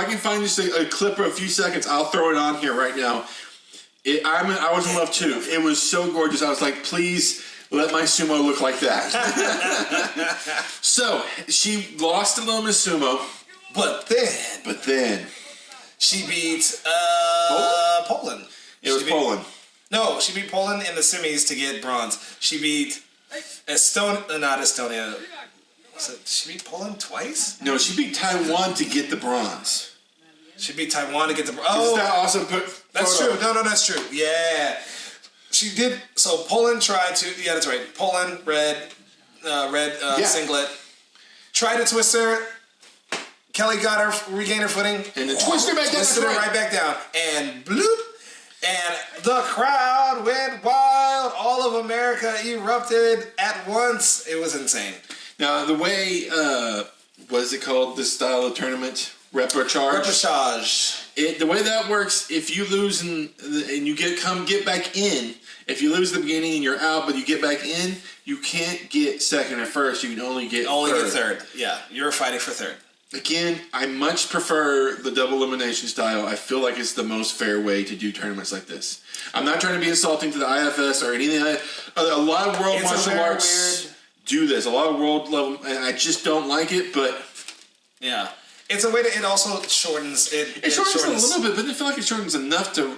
can find just a clip or a few seconds, I'll throw it on here right now. I was in love too. It was so gorgeous. I was like, please let my sumo look like that. So she lost to Lil Miss Sumo, but then she beat Poland. It was Poland. No, she beat Poland in the semis to get bronze. She beat not Estonia. She beat Poland twice? No, she beat Taiwan to get the bronze. She beat Taiwan to get the... Oh, is that also put... That's true. No, that's true. Yeah. She did... So Poland tried to... Yeah, that's right. Poland, red singlet. Tried to twist her. Kelly got her, regained her footing. And then twisted her back down. Twisted her right back down. And bloop. And the crowd went wild. All of America erupted at once. It was insane. Now, the way... what is it called? This style of tournament? Repechage. The way that works, if you lose and you get back in, if you lose at the beginning and you're out, but you get back in, you can't get second or first. You can only get third. Yeah, you're fighting for third. Again, I much prefer the double elimination style. I feel like it's the most fair way to do tournaments like this. I'm not trying to be insulting to the IFS or anything like that. A lot of world martial arts do this. A lot of world level, and I just don't like it, but... Yeah. It's a way to. It also shortens. It shortens a little bit, but I feel like it shortens enough to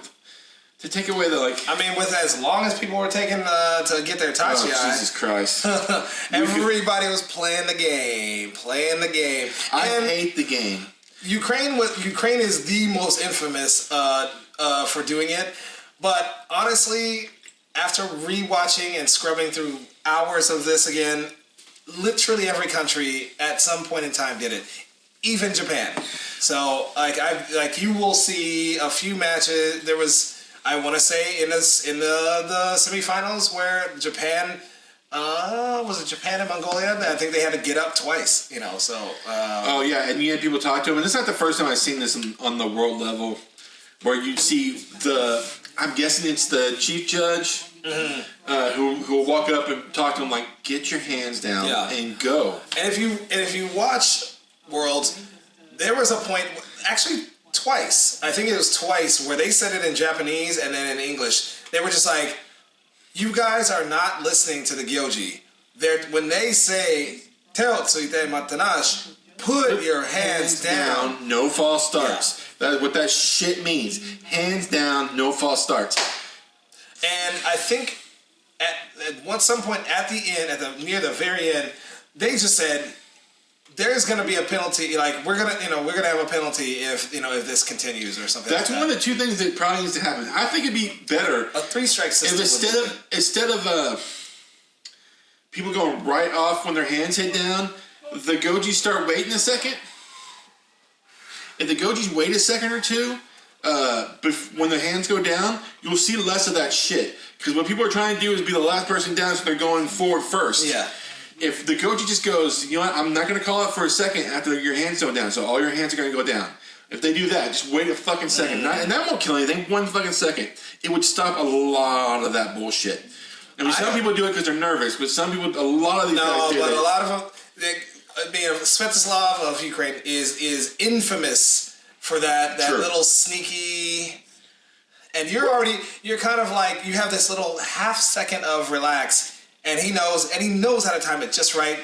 take away the like. I mean, with as long as people were taking to get their tachi eye. Jesus Christ! Everybody was playing the game. I hate the game. Ukraine is the most infamous for doing it, but honestly, after rewatching and scrubbing through hours of this again, literally every country at some point in time did it. Even Japan. So, you will see a few matches. There was, I want to say, in the semifinals where Japan, was it Japan and Mongolia? I think they had to get up twice. So. Oh yeah, and you had people talk to them, and it's not the first time I've seen this on the world level, where you see I'm guessing it's the chief judge. Mm-hmm. Who will walk up and talk to them like, get your hands down and go. And if you watch Worlds, there was a point, actually twice, I think it was twice, where they said it in Japanese and then in English. They were just like, you guys are not listening to the Gyoji. When they say, Teo tsuite matanash, put your hands down. No false starts. Yeah. That's what that shit means. Hands down, no false starts. And I think at some point at the end, near the very end, they just said, there's going to be a penalty. Like we're gonna have a penalty if this continues or something. That's one of the two things that probably needs to happen. I think it'd be better a 3-strike system. If instead of people going right off when their hands hit down, the Gojis start waiting a second. If the Gojis wait a second or two, when the hands go down, you'll see less of that shit. Because what people are trying to do is be the last person down, so they're going forward first. Yeah. If the Goji just goes, you know what, I'm not going to call it for a second after your hands go down, so all your hands are going to go down. If they do that, just wait a fucking second. And that won't kill anything. 1 fucking second. It would stop a lot of that bullshit. I mean, some people do it because they're nervous, but some people, a lot of these guys do it. No, but a lot of them, Svetoslav of Ukraine is infamous for that little sneaky. And you're kind of like, you have this little half second of relax, and he knows how to time it just right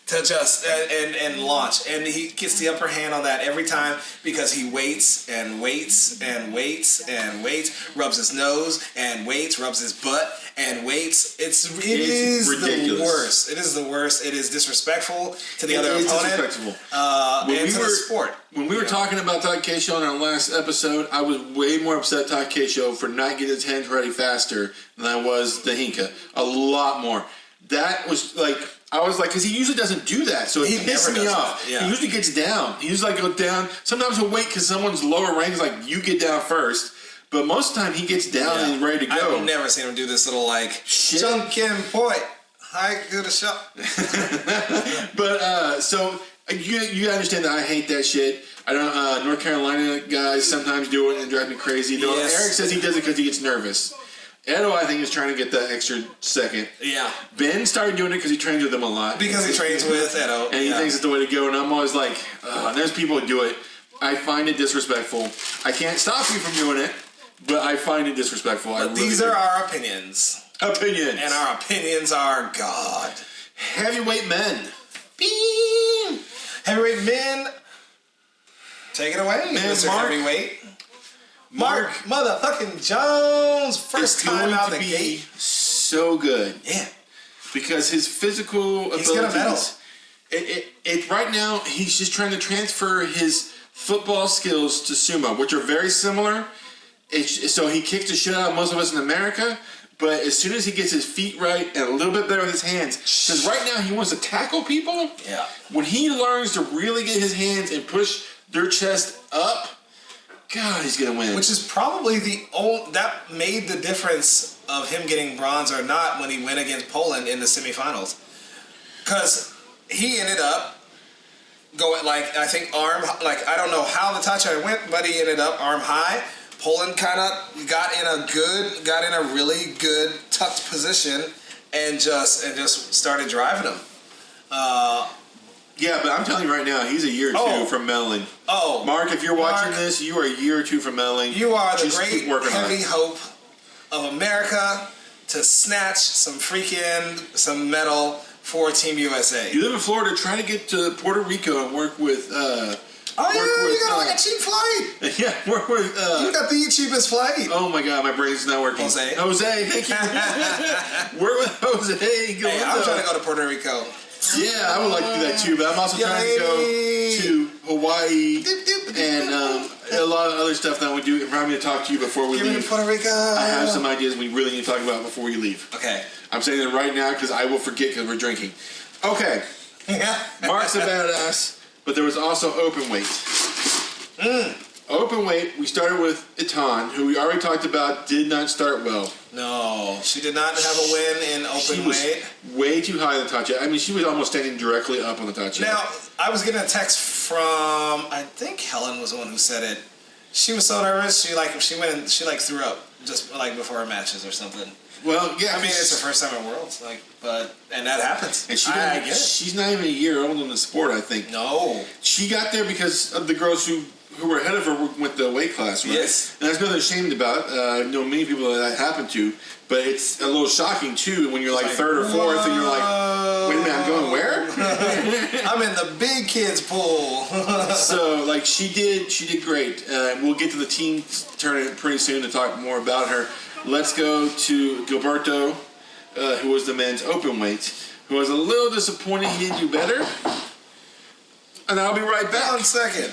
to just and launch, and he gets the upper hand on that every time because he waits and waits and waits and waits, rubs his nose and waits, rubs his butt and waits. It is ridiculous. The worst. It is the worst. It is disrespectful to the other opponent. Disrespectful. And to the sport. When we were talking about Takeisho in our last episode, I was way more upset at Takeisho for not getting his hands ready faster than I was the Hinka. A lot more. That was like, I was like, because he usually doesn't do that, so it pisses me off. Yeah. He usually gets down. He usually go down. Sometimes he'll wait because someone's lower rank is like, you get down first. But most of the time he gets down and he's ready to go. I've never seen him do this little like, Junkin boy, hi, good shot. But so you understand that I hate that shit. I don't. North Carolina guys sometimes do it and drive me crazy. No, Eric says he does it because he gets nervous. Edo, I think, is trying to get that extra second. Yeah. Ben started doing it because he trains with them a lot. Because he trains with Edo. And he thinks it's the way to go. And I'm always like, there's people who do it. I find it disrespectful. I can't stop you from doing it, but I find it disrespectful. But these are our opinions. Opinions. And our opinions are God. Heavyweight men. Beam. Heavyweight men. Take it away, Mr. Heavyweight. Mark motherfucking Jones, first time out the gate. So good. Yeah. Because his physical abilities. He's gonna medal. Right now, he's just trying to transfer his football skills to sumo, which are very similar. So he kicks the shit out of most of us in America, but as soon as he gets his feet right and a little bit better with his hands, because right now he wants to tackle people. Yeah. When he learns to really get his hands and push their chest up, God, he's gonna win. Which is probably that made the difference of him getting bronze or not when he went against Poland in the semifinals. Because he ended up going like, I think I don't know how the touchdown went, but he ended up arm high. Poland kind of got in a really good tucked position and just started driving him. Yeah, but I'm telling you right now, he's a year or two from medaling. Oh, Mark, if you're watching this, you are a year or two from medaling. You are the great heavy hope of America to snatch some medal for Team USA. You live in Florida, try to get to Puerto Rico and work with. You got like a cheap flight. Yeah, work with. You got the cheapest flight. Oh my God, my brain's not working. Jose, thank you. Work with Jose. Hey, I'm trying to go to Puerto Rico. Yeah, I would like to do that too, but I'm also trying to go to Hawaii and a lot of other stuff that I would do. Remind me to talk to you before we leave. Give me Puerto Rico. I have some ideas we really need to talk about before you leave. Okay. I'm saying it right now because I will forget because we're drinking. Okay. Mark's a badass, but there was also open weight. Open weight, we started with Itan, who we already talked about, did not start well. No, she did not have a win in open weight. Way too high on the touch. I mean, she was almost standing directly up on the touch. Now, I was getting a text from, I think Helen was the one who said it. She was so nervous, she threw up just like before her matches or something. Well, yeah. I mean, it's her first time in Worlds, and that happens. And she's not even a year old in the sport, I think. No. She got there because of the girls who were ahead of her went the weight class, right? Yes. And that's nothing ashamed about. I know many people that happened to, but it's a little shocking too when you're like third or fourth and you're like, wait a minute, I'm going where? I'm in the big kids pool. So like she did great. We'll get to the team tournament pretty soon to talk more about her. Let's go to Gilberto, who was the men's open weight, who was a little disappointed he didn't do better. And I'll be right back. 1 second.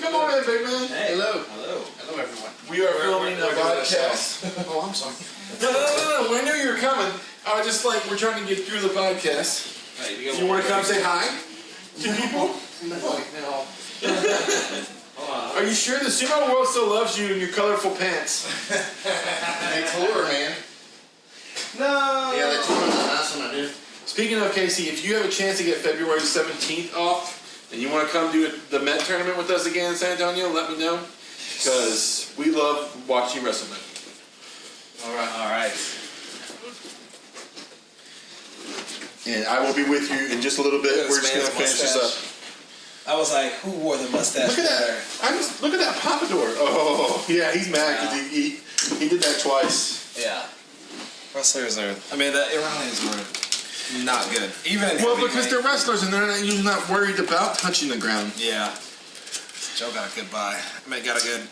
Come on in, big man. Hey. Hello. Hello, everyone. We are filming a podcast. Oh, I'm sorry. No. I knew you were coming. I was just like, we're trying to get through the podcast. Hey, you want to come say hi to people? No. Are you sure the sumo world still loves you in your colorful pants? Hey, cooler, man. No. Yeah, they told me the last one I did. Speaking of Casey, if you have a chance to get February 17th off and you want to come do the Met tournament with us again in San Antonio, let me know. Because we love watching WrestleMania. All right. And I will be with you in just a little bit. We're just going to finish this up. I was like, who wore the mustache? Look at that. Look at that pompadour. Oh, yeah, he's mad because he did that twice. Yeah. Wrestlers are, I mean, the Iranians were not good. Even because they're wrestlers and they're usually not worried about touching the ground. Yeah. Joe got a good buy. I mean, got a good.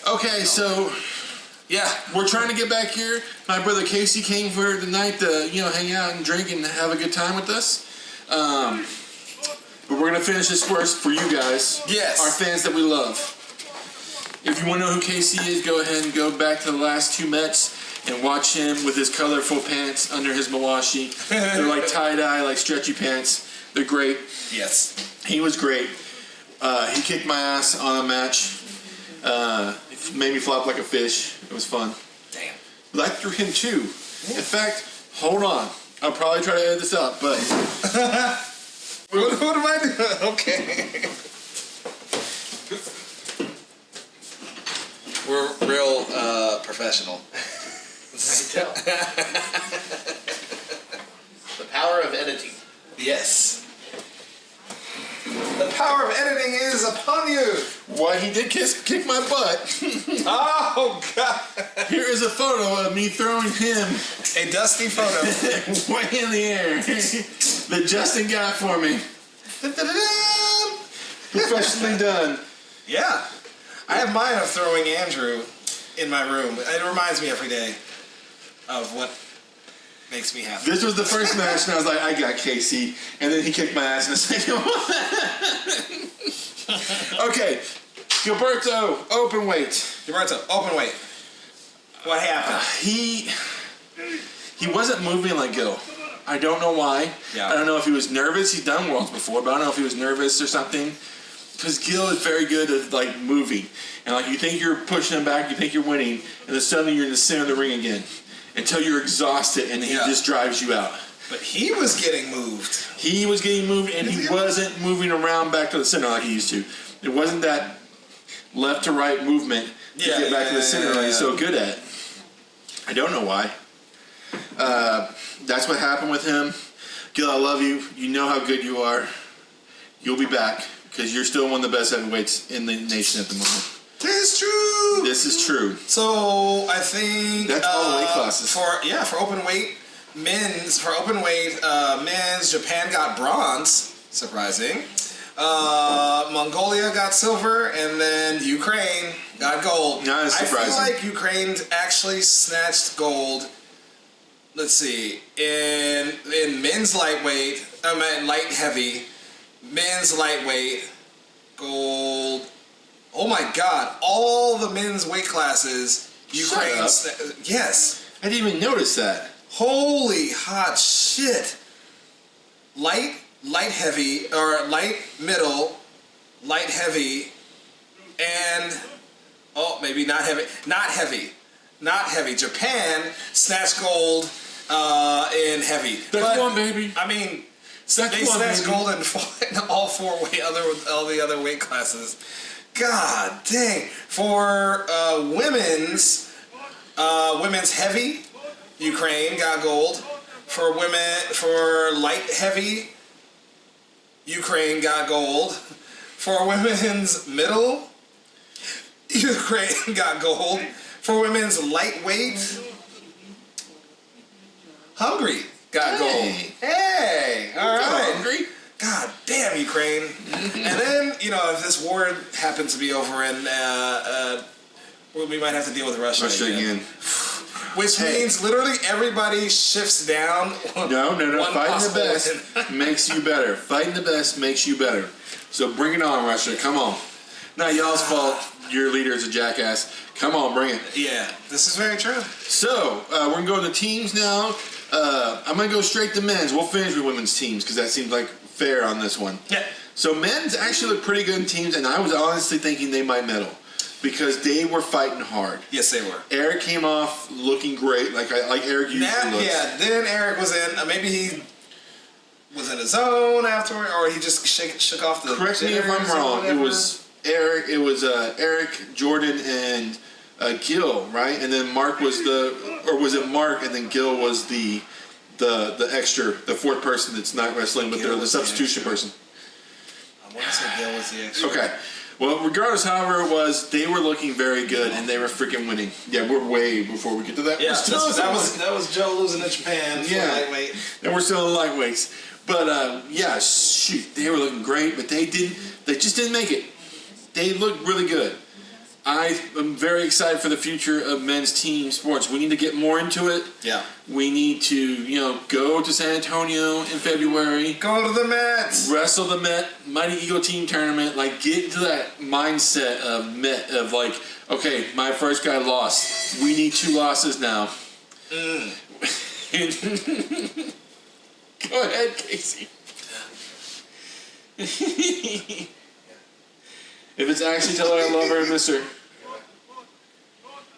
Okay, so yeah, we're trying to get back here. My brother Casey came for the night to hang out and drink and have a good time with us. But we're gonna finish this first for you guys. Yes. Our fans that we love. If you want to know who Casey is, go ahead and go back to the last two Mets and watch him with his colorful pants under his Mawashi. They're like tie-dye, like stretchy pants. They're great. Yes. He was great. He kicked my ass on a match. It made me flop like a fish. It was fun. Damn. But I threw him too. In fact, hold on. I'll probably try to edit this out, but... What am I doing? Okay. We're real professional. I can tell. The power of editing. Yes. The power of editing is upon you. Why, he did kick my butt. Oh, God. Here is a photo of me throwing him A dusty photo. way in the air that Justin got for me. Professionally done. Yeah. I have mine of throwing Andrew in my room. It reminds me every day of what makes me happy. This was the first match, and I was like, I got Casey. And then he kicked my ass in the second one. Okay. Gilberto, open weight. Gilberto, open weight. What happened? He wasn't moving like Gil. I don't know why. Yeah. I don't know if he was nervous. He's done Worlds before, but I don't know if he was nervous or something. Because Gil is very good at like moving. And like you think you're pushing him back, you think you're winning, and then suddenly you're in the center of the ring again. Until you're exhausted and he just drives you out. But he was getting moved. He was getting moved and he wasn't moving around back to the center like he used to. It wasn't that left to right movement to get back to the center like he's so good at. I don't know why. That's what happened with him. Gil, I love you. You know how good you are. You'll be back because you're still one of the best heavyweights in the nation at the moment. This is true. This is true. So I think that's all weight classes. For open weight men's, Japan got bronze. Surprising. Mongolia got silver, and then Ukraine got gold. Not as surprising. I feel like Ukraine actually snatched gold. Let's see, in men's lightweight, light heavy, men's lightweight, gold. Oh my God! All the men's weight classes, Ukraine. Yes. I didn't even notice that. Holy hot shit! Light heavy, or light middle, light heavy, and maybe not heavy. Not heavy. Japan snatched gold in heavy. That's one, baby. I mean, they snatched gold in all all the other weight classes. God dang. For women's heavy, Ukraine got gold. For light heavy, Ukraine got gold. For women's middle, Ukraine got gold. For women's lightweight, Hungary got gold. Hey, all right. Hungary. God damn, Ukraine. And then, if this war happens to be over and we might have to deal with Russia again. Which means literally everybody shifts down. No. Fighting the best makes you better. Fighting the best makes you better. So bring it on, Russia. Come on. Not y'all's fault. Your leader is a jackass. Come on, bring it. Yeah, this is very true. So, we're going to go to the teams now. I'm going to go straight to men's. We'll finish with women's teams because that seems like fair on this one. Yeah. So men's actually look pretty good in teams, and I was honestly thinking they might medal. because they were fighting hard. Yes, they were. Eric came off looking great, like Eric usually looks. Yeah, then Eric was in. Maybe he was in his zone afterward, or he just shook off the. Correct me if I'm wrong. It was Eric. It was Eric, Jordan, and Gil, right? And then Mark was or was it Mark? And then Gil was the extra, the fourth person that's not wrestling, but they're the substitution person. I want to say Gil was the extra. Okay. Well, regardless, however it was, they were looking very good, and they were freaking winning. Yeah, we're way before we get to that. Yeah, that was Joe losing to Japan for lightweight. And we're still in lightweights. But yeah, shoot, they were looking great, but they just didn't make it. They looked really good. I am very excited for the future of men's team sports. We need to get more into it. Yeah. We need to, go to San Antonio in February. Go to the Mets. Wrestle the Met Mighty Eagle Team Tournament. Like, get into that mindset of like, okay, my first guy lost. We need 2 losses now. Go ahead, Casey. If it's actually tell her I love her and miss her.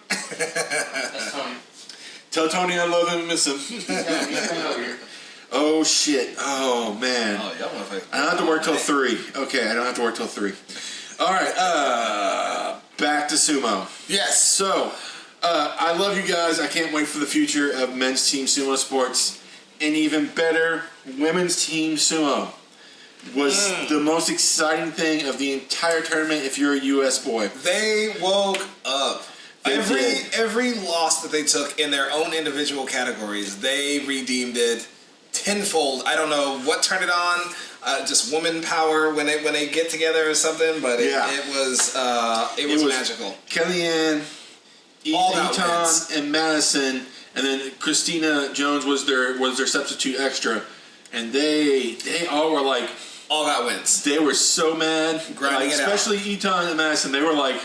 That's Tony. Tell Tony I love him and miss him. Oh shit. Oh man. Oh, y'all want to I don't have to work till 3. Okay, I don't have to work till 3. Alright, back to sumo. Yes. So, I love you guys. I can't wait for the future of men's team sumo sports. And even better, women's team sumo was the most exciting thing of the entire tournament if you're a U.S. boy. They woke up. They Every loss that they took in their own individual categories, they redeemed it tenfold. I don't know what turned it on. Just woman power when they get together or something. But it was magical. Kellyanne, Eaton, and Madison, and then Christina Jones was their substitute extra, and they all were like. All got wins. They were so mad. Grinding it out. Especially Eton and Madison. They were like,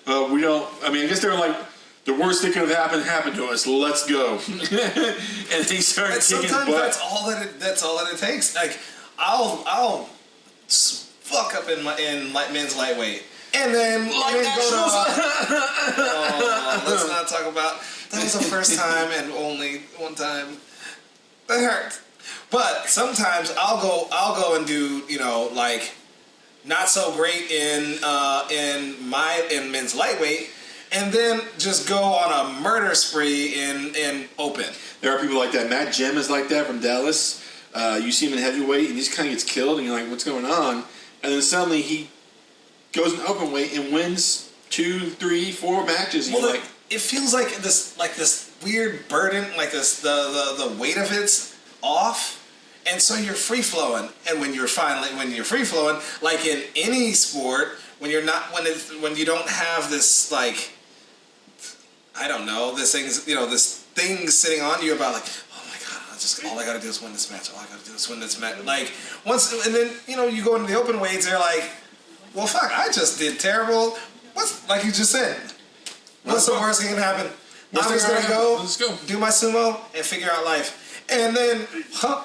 we don't... I mean, I guess they were like, the worst that could have happened to us. Let's go. And they started kicking butt. Sometimes that's all that it takes. Like, I'll fuck up in men's lightweight. And then go to... let's not talk about... That was the first time and only one time. That hurt. But sometimes I'll go and do like not so great in men's lightweight, and then just go on a murder spree in open. There are people like that. Matt Jem is like that from Dallas. You see him in heavyweight, and he just kind of gets killed, and you're like, what's going on? And then suddenly he goes in open weight and wins 2, 3, 4 matches. Well, like, it feels like this weird burden, like this the weight of it's off. And so you're free flowing, and when you're free flowing, like in any sport, when you don't have this like, I don't know, this thing sitting on you about like, oh my god, all I gotta do is win this match. All I gotta do is win this match. Like and then you go into the open weights, they're like, well fuck, I just did terrible. What's like you just said? What's the worst thing that can happen? I'm just gonna go do my sumo and figure out life. And then,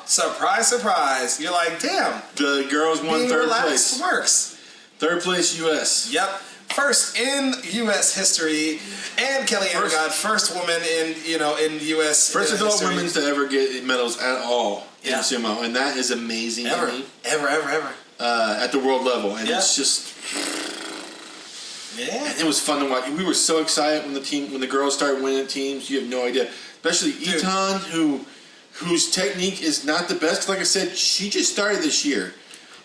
surprise, surprise, you're like, damn. The girls won 3rd place. Works. 3rd place U.S. Yep. First in U.S. history, and Kellyanne got first woman in U.S. First adult history. women to ever get medals at all in sumo, and that is amazing. Ever. At the world level, and it's just. Yeah. And it was fun to watch. We were so excited when the girls started winning teams. You have no idea, especially Eton, whose technique is not the best. Like I said, she just started this year.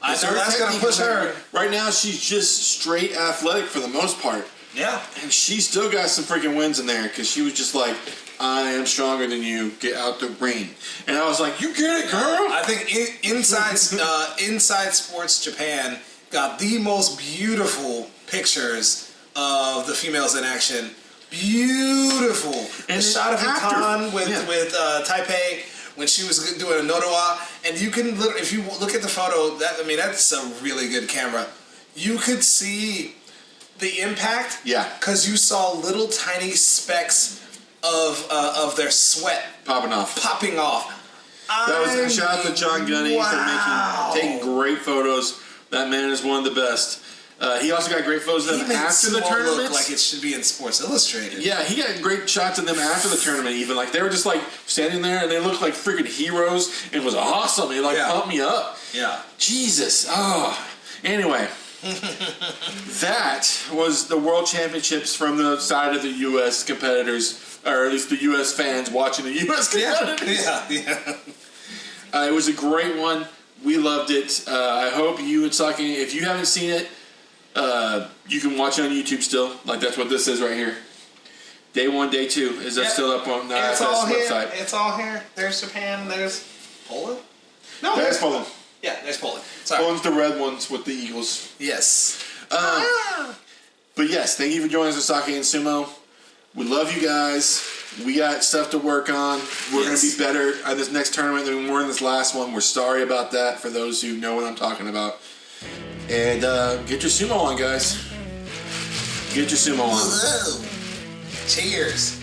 I know that's going to push her. Right now, she's just straight athletic for the most part. Yeah. And she still got some freaking wins in there because she was just like, I am stronger than you. Get out the ring. And I was like, you get it, girl. I think Inside Sports Japan got the most beautiful pictures of the females in action. Beautiful. And the shot of Eton with Taipei when she was doing a Nodowa, and you can if you look at the photo, that's a really good camera. You could see the impact, because you saw little tiny specks of their sweat popping off. That was a shout out to John Gunny for taking great photos. That man is one of the best. He also got great photos of He them made after the sumo tournament. look like it should be in Sports Illustrated. Yeah, he got great shots of them after the tournament. Even like they were just like standing there and they looked like freaking heroes. It was awesome. It like pumped me up. Yeah. Jesus. Oh. Anyway, that was the World Championships from the side of the U.S. competitors, or at least the U.S. fans watching the U.S. competitors. Yeah. It was a great one. We loved it. I hope you and Sake, if you haven't seen it, you can watch it on YouTube still. Like that's what this is right here. Day 1, day 2. Is that still up on the it's all website? Here. It's all here. There's Japan. There's Poland. No, there's Poland. Yeah, there's Poland. Sorry. Poland's the red ones with the eagles. Yes. But yes, thank you for joining us at Sake and Sumo. We love you guys. We got stuff to work on. We're going to be better at this next tournament than we were in this last one. We're sorry about that for those who know what I'm talking about. And get your sumo on, guys. Get your sumo on. Cheers.